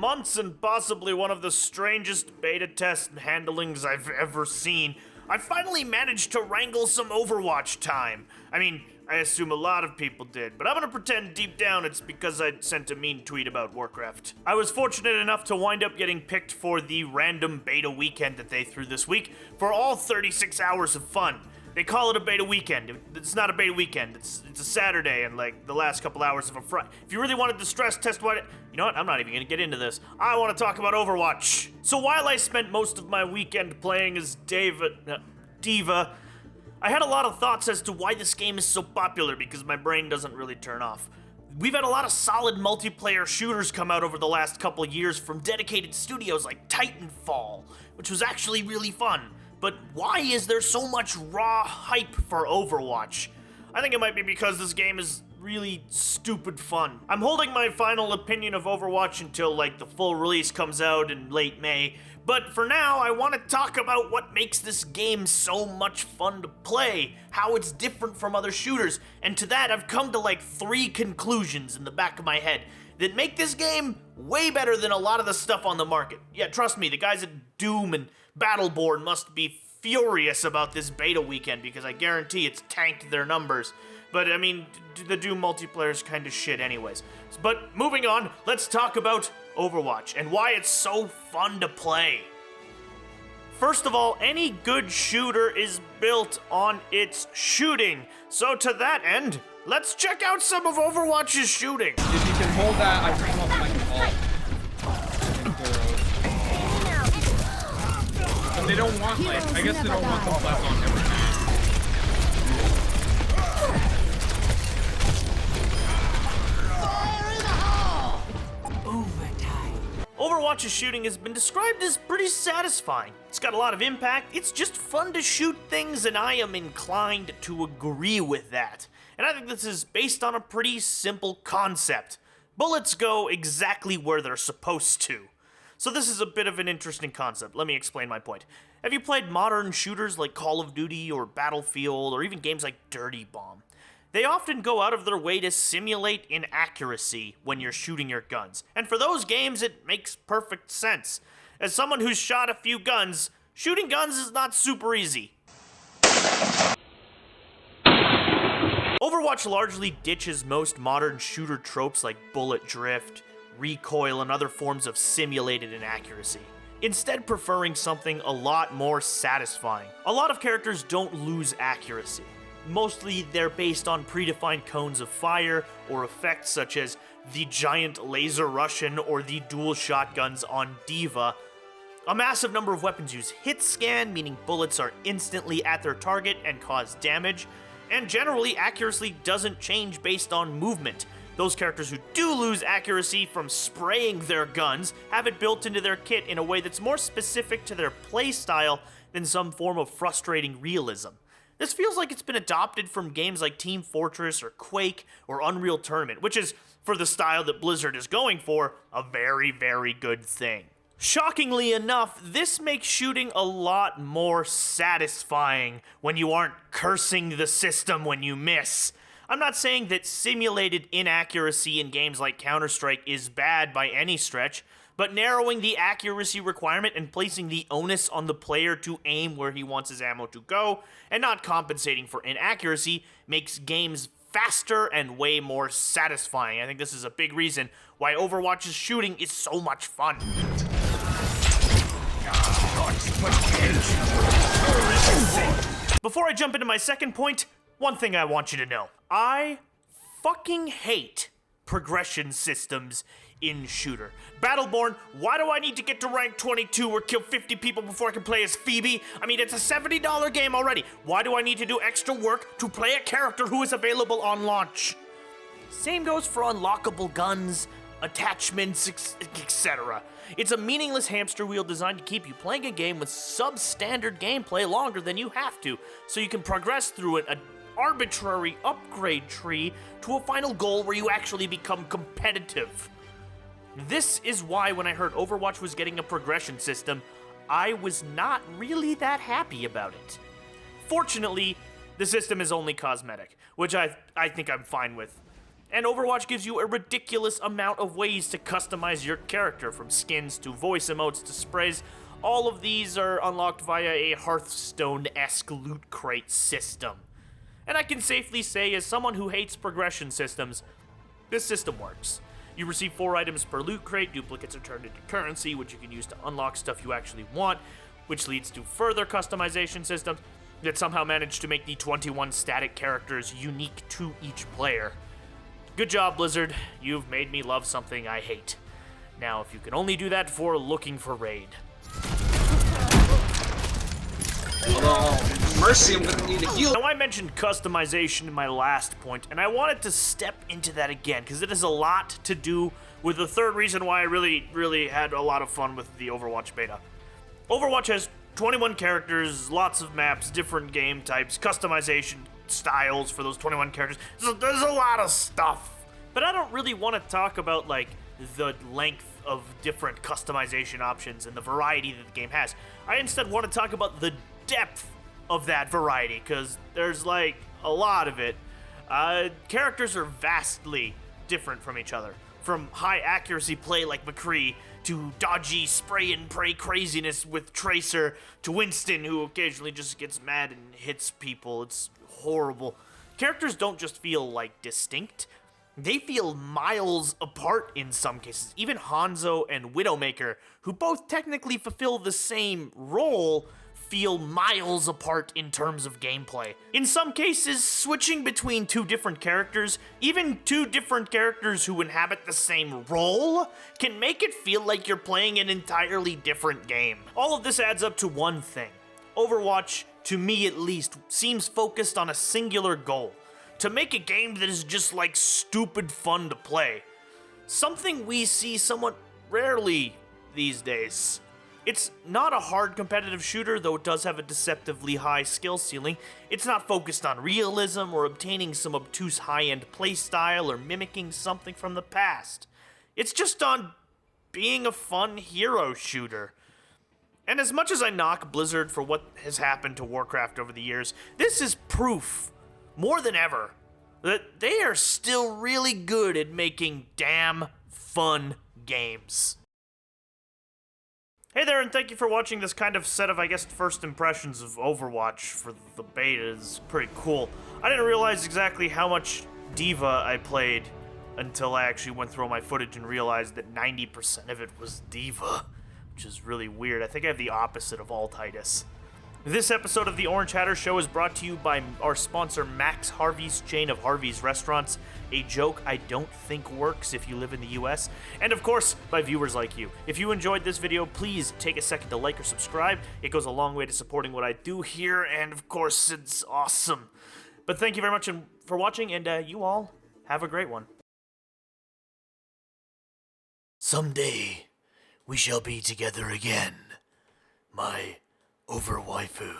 months and possibly one of the strangest beta test handlings I've ever seen, I finally managed to wrangle some Overwatch time. I mean, I assume a lot of people did, but I'm gonna pretend deep down it's because I sent a mean tweet about Warcraft. I was fortunate enough to wind up getting picked for the random beta weekend that they threw this week for all 36 hours of fun. They call it a beta weekend. It's not a beta weekend. It's a Saturday and like the last couple hours of a Friday. If you really wanted to stress test you know what? I'm not even gonna get into this. I want to talk about Overwatch. So while I spent most of my weekend playing as D.Va, I had a lot of thoughts as to why this game is so popular because my brain doesn't really turn off. We've had a lot of solid multiplayer shooters come out over the last couple years from dedicated studios like Titanfall, which was actually really fun. But why is there so much raw hype for Overwatch? I think it might be because this game is really stupid fun. I'm holding my final opinion of Overwatch until like the full release comes out in late May, but for now I want to talk about what makes this game so much fun to play, how it's different from other shooters, and to that I've come to like 3 conclusions in the back of my head that make this game way better than a lot of the stuff on the market. Yeah, trust me, the guys at Doom and Battleborn must be furious about this beta weekend because I guarantee it's tanked their numbers. But I mean, the Doom multiplayer's kind of shit anyways. But moving on, let's talk about Overwatch and why it's so fun to play. First of all, any good shooter is built on its shooting. So to that end, let's check out some of Overwatch's shooting. If you can hold that, I bring up like but they don't want like, I guess they don't want the left on every time. Overwatch's shooting has been described as pretty satisfying. It's got a lot of impact, it's just fun to shoot things, and I am inclined to agree with that. And I think this is based on a pretty simple concept. Bullets go exactly where they're supposed to. So this is a bit of an interesting concept. Let me explain my point. Have you played modern shooters like Call of Duty or Battlefield or even games like Dirty Bomb? They often go out of their way to simulate inaccuracy when you're shooting your guns. And for those games, it makes perfect sense. As someone who's shot a few guns, shooting guns is not super easy. Overwatch largely ditches most modern shooter tropes like bullet drift, recoil, and other forms of simulated inaccuracy, instead preferring something a lot more satisfying. A lot of characters don't lose accuracy. Mostly they're based on predefined cones of fire or effects such as the giant laser Russian or the dual shotguns on D.Va. A massive number of weapons use hit scan, meaning bullets are instantly at their target and cause damage, and generally accuracy doesn't change based on movement. Those characters who do lose accuracy from spraying their guns have it built into their kit in a way that's more specific to their playstyle than some form of frustrating realism. This feels like it's been adopted from games like Team Fortress or Quake or Unreal Tournament, which is, for the style that Blizzard is going for, a very, very good thing. Shockingly enough, this makes shooting a lot more satisfying when you aren't cursing the system when you miss. I'm not saying that simulated inaccuracy in games like Counter-Strike is bad by any stretch, but narrowing the accuracy requirement and placing the onus on the player to aim where he wants his ammo to go, and not compensating for inaccuracy, makes games faster and way more satisfying. I think this is a big reason why Overwatch's shooting is so much fun. Before I jump into my second point, one thing I want you to know. I fucking hate progression systems in shooter. Battleborn, why do I need to get to rank 22 or kill 50 people before I can play as Phoebe? I mean, it's a $70 game already. Why do I need to do extra work to play a character who is available on launch? Same goes for unlockable guns, attachments, etc. It's a meaningless hamster wheel designed to keep you playing a game with substandard gameplay longer than you have to, so you can progress through an arbitrary upgrade tree to a final goal where you actually become competitive. This is why when I heard Overwatch was getting a progression system, I was not really that happy about it. Fortunately, the system is only cosmetic, which I think I'm fine with. And Overwatch gives you a ridiculous amount of ways to customize your character, from skins to voice emotes to sprays. All of these are unlocked via a Hearthstone-esque loot crate system. And I can safely say, as someone who hates progression systems, this system works. You receive 4 items per loot crate, duplicates are turned into currency, which you can use to unlock stuff you actually want, which leads to further customization systems that somehow manage to make the 21 static characters unique to each player. Good job, Blizzard. You've made me love something I hate. Now, if you can only do that for looking for raid. Although, mercy, I'm gonna need a heal. Now, I mentioned customization in my last point, and I wanted to step into that again, because it has a lot to do with the third reason why I really had a lot of fun with the Overwatch beta. Overwatch has 21 characters, lots of maps, different game types, customization styles for those 21 characters. So there's a lot of stuff. But I don't really want to talk about, like, the length of different customization options and the variety that the game has. I instead want to talk about the depth of that variety, because there's, like, a lot of it. Characters are vastly different from each other. From high accuracy play like McCree, to dodgy spray and pray craziness with Tracer, to Winston, who occasionally just gets mad and hits people. It's horrible. Characters don't just feel, like, distinct. They feel miles apart in some cases. Even Hanzo and Widowmaker, who both technically fulfill the same role, feel miles apart in terms of gameplay. In some cases, switching between 2 different characters, even 2 different characters who inhabit the same role, can make it feel like you're playing an entirely different game. All of this adds up to one thing. Overwatch, to me at least, seems focused on a singular goal: to make a game that is just, like, stupid fun to play. Something we see somewhat rarely these days. It's not a hard competitive shooter, though it does have a deceptively high skill ceiling. It's not focused on realism or obtaining some obtuse high-end playstyle or mimicking something from the past. It's just on being a fun hero shooter. And as much as I knock Blizzard for what has happened to Warcraft over the years, this is proof, more than ever, that they are still really good at making damn fun games. Hey there, and thank you for watching this kind of set of, I guess, first impressions of Overwatch for the beta. It's pretty cool. I didn't realize exactly how much D.Va I played until I actually went through all my footage and realized that 90% of it was D.Va, which is really weird. I think I have the opposite of Altitis. This episode of the Orange Hatter Show is brought to you by our sponsor, Max Harvey's chain of Harvey's restaurants, a joke I don't think works if you live in the US, and of course, by viewers like you. If you enjoyed this video, please take a second to like or subscribe. It goes a long way to supporting what I do here, and of course, it's awesome. But thank you very much for watching, and you all have a great one. Someday, we shall be together again, my Overwaifu.